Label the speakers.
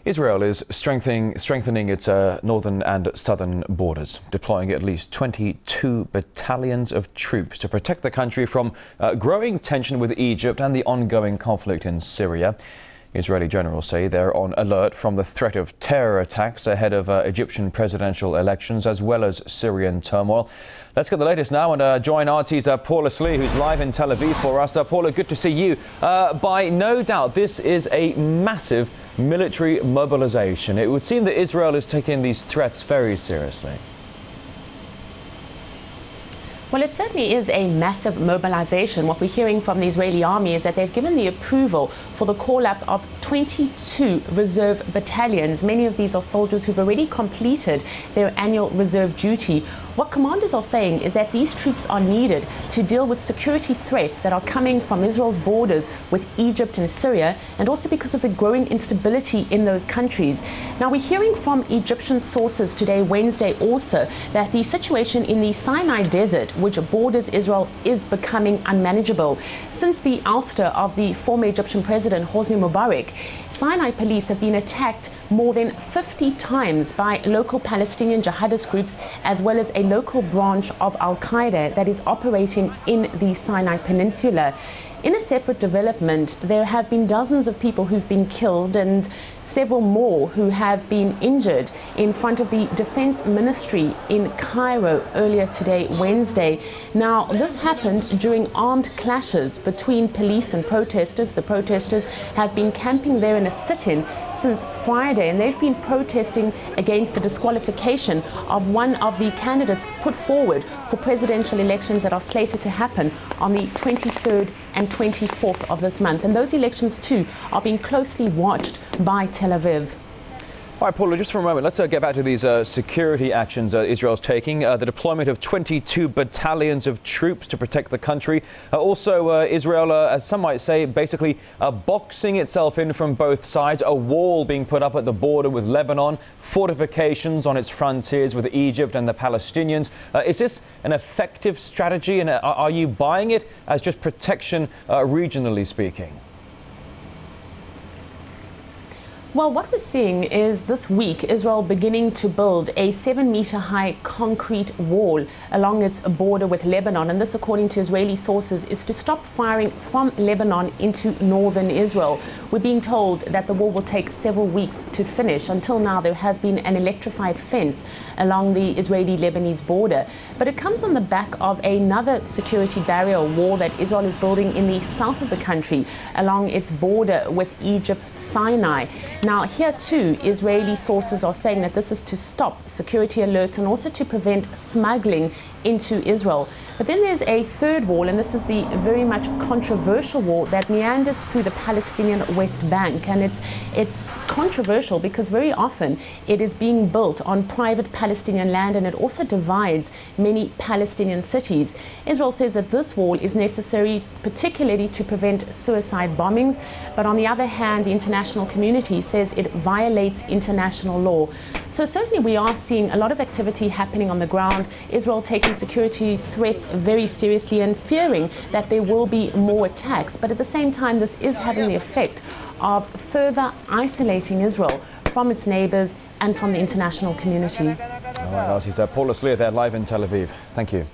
Speaker 1: Israel is strengthening its northern and southern borders, deploying at least 22 battalions of troops to protect the country from growing tension with Egypt and the ongoing conflict in Syria. Israeli generals say they're on alert from the threat of terror attacks ahead of Egyptian presidential elections as well as Syrian turmoil. Let's get the latest now and join RT's Paula Slier, who's live in Tel Aviv for us. Paula, good to see you. By no doubt, this is a massive military mobilization. It would seem that Israel is taking these threats very seriously.
Speaker 2: Well, it certainly is a massive mobilization. What we're hearing from the Israeli army is that they've given the approval for the call-up of 22 reserve battalions. Many of these are soldiers who've already completed their annual reserve duty. What commanders are saying is that these troops are needed to deal with security threats that are coming from Israel's borders with Egypt and Syria, and also because of the growing instability in those countries. Now, we're hearing from Egyptian sources today, Wednesday, also that the situation in the Sinai Desert, which borders Israel, is becoming unmanageable. Since the ouster of the former Egyptian president, Hosni Mubarak, Sinai police have been attacked more than 50 times by local Palestinian jihadist groups, as well as a local branch of Al-Qaeda that is operating in the Sinai Peninsula. In a separate development, there have been dozens of people who've been killed and several more who have been injured in front of the Defense Ministry in Cairo earlier today, Wednesday. Now, this happened during armed clashes between police and protesters. The protesters have been camping there in a sit-in since Friday, and they've been protesting against the disqualification of one of the candidates put forward for presidential elections that are slated to happen on the 23rd and 24th of this month. And those elections, too, are being closely watched by Tel Aviv.
Speaker 1: All right, Paula, just for a moment, let's get back to these security actions Israel's taking. The deployment of 22 battalions of troops to protect the country. Also, Israel, as some might say, basically boxing itself in from both sides. A wall being put up at the border with Lebanon, fortifications on its frontiers with Egypt and the Palestinians. Is this an effective strategy, and are you buying it as just protection regionally speaking?
Speaker 2: Well, what we're seeing is this week Israel beginning to build a 7-meter high concrete wall along its border with Lebanon. And this, according to Israeli sources, is to stop firing from Lebanon into northern Israel. We're being told that the wall will take several weeks to finish. Until now, there has been an electrified fence along the Israeli-Lebanese border. But it comes on the back of another security barrier wall that Israel is building in the south of the country along its border with Egypt's Sinai. Now, here too, Israeli sources are saying that this is to stop security alerts and also to prevent smuggling into Israel. But then there's a third wall, and this is the very much controversial wall that meanders through the Palestinian West Bank. And it's controversial because very often it is being built on private Palestinian land, and it also divides many Palestinian cities. Israel says that this wall is necessary particularly to prevent suicide bombings, but on the other hand, the international community says it violates international law. So certainly we are seeing a lot of activity happening on the ground, Israel taking security threats very seriously and fearing that there will be more attacks. But at the same time, this is having the effect of further isolating Israel from its neighbors and from the international community.
Speaker 1: All right, Paula Slier there live in Tel Aviv. Thank you.